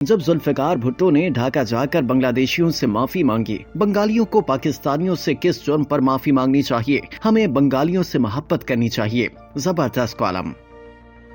जब जुल्फिकार भुट्टो ने ढाका जाकर बांग्लादेशियों से माफी मांगी, बंगालियों को पाकिस्तानियों से किस जुर्म पर माफी मांगनी चाहिए? हमें बंगालियों से मोहब्बत करनी चाहिए। जबरदस्त कॉलम।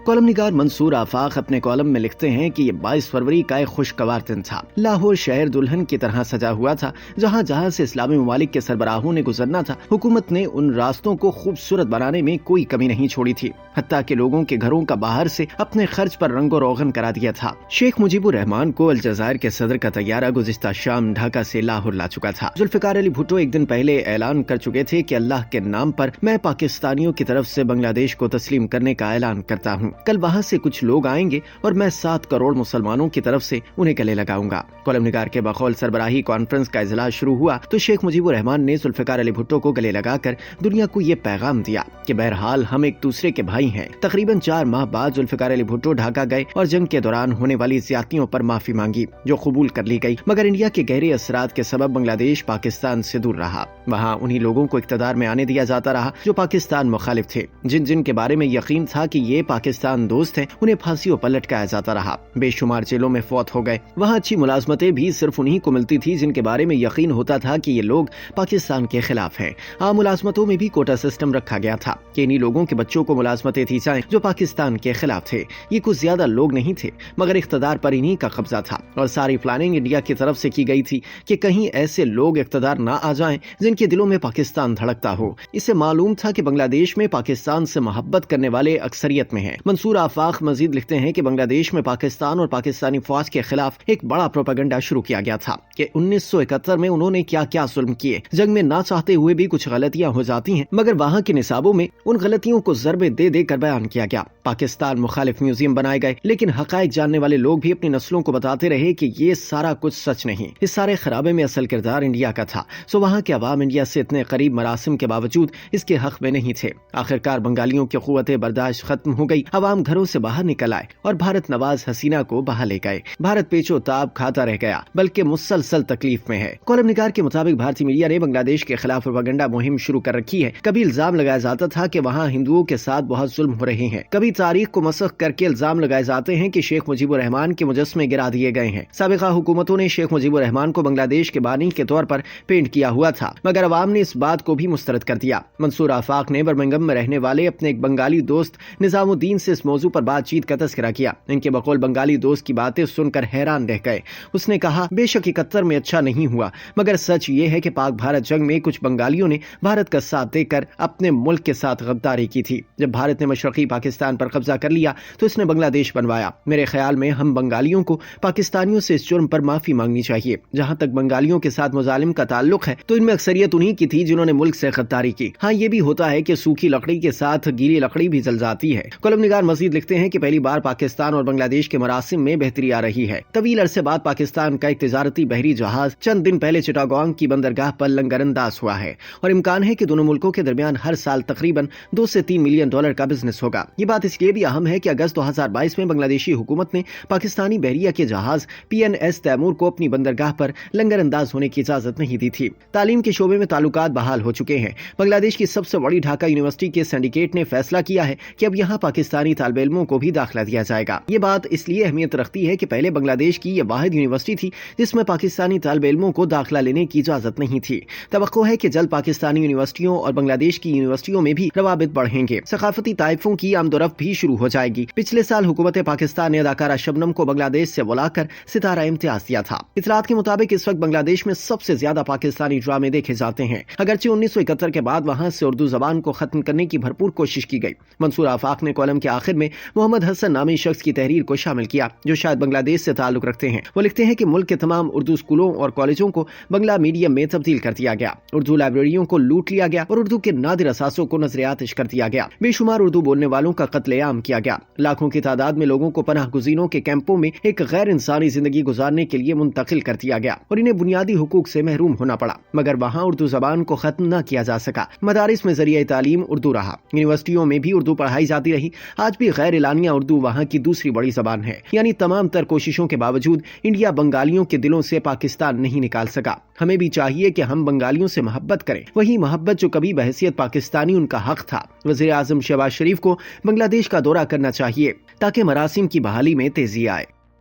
कॉलमनिगार मंसूर आफाक अपने कॉलम में लिखते हैं कि ये 22 फरवरी का एक खुशगवार दिन था। लाहौर शहर दुल्हन की तरह सजा हुआ था। जहां जहां से इस्लामी ममालिक के सरबराहों ने गुजरना था, हुकूमत ने उन रास्तों को खूबसूरत बनाने में कोई कमी नहीं छोड़ी थी। हत्ता के लोगों के घरों का बाहर से अपने खर्च पर रंगो रोगन करा दिया था। शेख मुजीबुर रहमान को अलजायर के सदर का तैयारा गुज़िश्ता शाम ढाका से लाहौर ला चुका था। जुल्फिकार अली भुट्टो एक दिन पहले ऐलान कर चुके थे कि अल्लाह के नाम पर मैं पाकिस्तानियों की तरफ से बांग्लादेश को तस्लीम करने का ऐलान करता हूँ। कल वहाँ से कुछ लोग आएंगे और मैं 7 करोड़ मुसलमानों की तरफ से उन्हें गले लगाऊंगा। कॉलमनिगार के बकौल सरबराही कॉन्फ्रेंस का इजलास शुरू हुआ तो शेख मुजीबुर रहमान ने जुल्फिकार अली भुट्टो को गले लगाकर दुनिया को ये पैगाम दिया कि बहरहाल हम एक दूसरे के भाई हैं। तकरीबन 4 माह बाद जुल्फिकार अली भुट्टो ढाका गए और जंग के दौरान होने वाली ज्यादतियों पर माफी मांगी, जो कबूल कर ली गई। मगर इंडिया के गहरे असरात के सबब बांग्लादेश पाकिस्तान से दूर रहा। वहाँ उन्हीं लोगों को इख्तियार में आने दिया जाता रहा जो पाकिस्तान मुखालिफ थे। जिन जिन के बारे में यकीन था कि ये पाकिस्तान दोस्त हैं, उन्हें फांसियों पर लटकाया जाता रहा। बेशुमार जेलों में फौत हो गए। वहाँ अच्छी मुलाजमतें भी सिर्फ उन्हीं को मिलती थी जिनके बारे में यकीन होता था कि ये लोग पाकिस्तान के खिलाफ हैं। आम मुलाजमतों में भी कोटा सिस्टम रखा गया था कि इन्हीं लोगों के बच्चों को मुलाजमतें दी जाएं जो पाकिस्तान के खिलाफ थे। ये कुछ ज्यादा लोग नहीं थे, मगर इख्तियार पर इन्हीं का कब्जा था और सारी प्लानिंग इंडिया की तरफ से की गई थी कि कहीं ऐसे लोग इख्तियार न आ जाएं जिनके दिलों में पाकिस्तान धड़कता हो। इससे मालूम था कि बांग्लादेश में पाकिस्तान से मोहब्बत करने वाले अक्सरियत में हैं। मंसूर आफाक मजीद लिखते हैं कि बांग्लादेश में पाकिस्तान और पाकिस्तानी फौज के खिलाफ एक बड़ा प्रोपेगेंडा शुरू किया गया था कि 1971 में उन्होंने क्या क्या जुल्म किए। जंग में ना चाहते हुए भी कुछ गलतियां हो जाती हैं, मगर वहाँ के निसाबों में उन गलतियों को ज़रबे दे दे कर बयान किया गया। पाकिस्तान मुखालिफ म्यूजियम बनाए गए, लेकिन हकायक जानने वाले लोग भी अपनी नस्लों को बताते रहे कि ये सारा कुछ सच नहीं। इस सारे खराबे में असल किरदार इंडिया का था। सो वहाँ के अवाम इंडिया से इतने करीब मरासिम के बावजूद इसके हक में नहीं थे। आखिरकार बंगालियों की क़ुव्वत बर्दाश्त खत्म हो गई। अवाम घरों से बाहर निकल आए और भारत नवाज हसीना को बहा ले गए। भारत पेचो ताब खाता रह गया, बल्कि मुसलसल तकलीफ में है। कॉलमनिगार के मुताबिक भारतीय मीडिया ने बांग्लादेश के खिलाफ प्रोपेगेंडा मुहिम शुरू कर रखी है। कभी इल्जाम लगाया जाता था कि वहाँ हिंदुओं के साथ बहुत जुल्म हो रहे हैं। कभी तारीख को मसख करके इल्जाम लगाए जाते हैं कि शेख मुजीबुर रहमान के मुजस्मे गिरा दिए गए हैं। साबिका हुकूमतों ने शेख मुजीबुर रहमान को बांग्लादेश के बानी के तौर पर पेंट किया हुआ था, मगर अवाम ने इस बात को भी मुस्तरद कर दिया। मंसूर आफाक ने बर्मिंघम में रहने वाले अपने एक बंगाली दोस्त निजामुद्दीन से इस मौजू पर बातचीत का तज़किरा किया। इनके बकौल बंगाली दोस्त की बातें सुनकर हैरान रह गए। उसने कहा, बेशक 71 में अच्छा नहीं हुआ, मगर सच ये है कि पाक भारत जंग में कुछ बंगालियों ने भारत का साथ देकर अपने मुल्क के साथ गद्दारी की थी। जब भारत ने मशरकी पाकिस्तान पर कब्जा कर लिया तो इसने बांग्लादेश बनवाया। मेरे ख्याल में हम बंगालियों को पाकिस्तानियों से इस जुर्म पर माफी मांगनी चाहिए। जहाँ तक बंगालियों के साथ मुजालिम का ताल्लुक है तो इनमें अक्सरियत उन्हीं की थी जिन्होंने मुल्क से गद्दारी की। हाँ, ये भी होता है कि सूखी लकड़ी के साथ गीली लकड़ी भी जल जाती है। कॉलमनिगार मजीद लिखते हैं कि पहली बार पाकिस्तान और बांग्लादेश के मरासिम में बेहतरी आ रही है। तवील अरसे बाद पाकिस्तान का एक तिजारती बहरी जहाज चंद दिन पहले चिटागोंग की बंदरगाह पर लंगरअंदाज हुआ है और इम्कान है कि दोनों मुल्कों के दरमियान हर साल तकरीबन 2 से 3 मिलियन डॉलर का बिजनेस होगा। ये बात इसलिए भी अहम है कि अगस्त 2022 में बांग्लादेशी हुकूमत ने पाकिस्तानी बहरिया के जहाज PNS तैमूर को अपनी बंदरगाह पर लंगरअंदाज होने की इजाजत नहीं दी थी। तालीम के शोबे में ताल्लुकात बहाल हो चुके हैं। बांग्लादेश की सबसे बड़ी ढाका यूनिवर्सिटी के सिंडिकेट ने फैसला किया है कि अब यहाँ पाकिस्तानी तालिब इल्मों को भी दाखिला दिया जाएगा। ये बात इसलिए अहमियत रखती है कि पहले बांग्लादेश की यह वाहिद यूनिवर्सिटी थी जिसमें पाकिस्तानी तालिब इल्मों को दाखिला लेने की इजाजत नहीं थी। तवक्को है कि जल्द पाकिस्तानी यूनिवर्सिटियों और बांग्लादेश की यूनिवर्सिटियों में भी रवाबित बढ़ेंगे। सकाफती ताइफों की आमदोरफ्त भी शुरू हो जाएगी। पिछले साल हुकूमत पाकिस्तान ने अदाकारा शबनम को बांग्लादेश से बुलाकर सितारा इम्तियाज दिया था। इतलात के मुताबिक इस वक्त बांग्लादेश में सबसे ज्यादा पाकिस्तानी ड्रामे देखे जाते हैं। अगरचे 1971 के बाद वहाँ से उर्दू जबान को खत्म करने की भरपूर कोशिश की गई। मंसूर आफाक ने कॉलम के आखिर में मोहम्मद हसन नामी शख्स की तहरीर को शामिल किया जो शायद बांग्लादेश से ताल्लुक रखते हैं। वो लिखते हैं कि मुल्क के तमाम उर्दू स्कूलों और कॉलेजों को बांग्ला मीडियम में तब्दील कर दिया गया। उर्दू लाइब्रेरियों को लूट लिया गया और उर्दू के नादिर असासों को नजरियातिश कर दिया गया। बेशुमार उर्दू बोलने वालों का कत्लेआम किया गया। लाखों की तादाद में लोगों को पनाह गुज़ीनों के कैंपों में एक गैर इंसानी जिंदगी गुजारने के लिए मुंतकिल कर दिया गया और इन्हें बुनियादी हुकूक से महरूम होना पड़ा। मगर वहाँ उर्दू जबान को खत्म न किया जा सका। मदारिस में जरिए तालीम उर्दू रहा। यूनिवर्सिटियों में भी उर्दू पढ़ाई जाती रही। आज भी गैर इलानिया उर्दू वहाँ की दूसरी बड़ी जबान है। यानी तमाम तर कोशिशों के बावजूद इंडिया बंगालियों के दिलों से पाकिस्तान नहीं निकाल सका। हमें भी चाहिए कि हम बंगालियों से मोहब्बत करें, वही मोहब्बत जो कभी बहैसियत पाकिस्तानी उनका हक था। वज़ीर आज़म शहबाज शरीफ को बांग्लादेश का दौरा करना चाहिए ताकि मरासिम की बहाली में तेजी आए।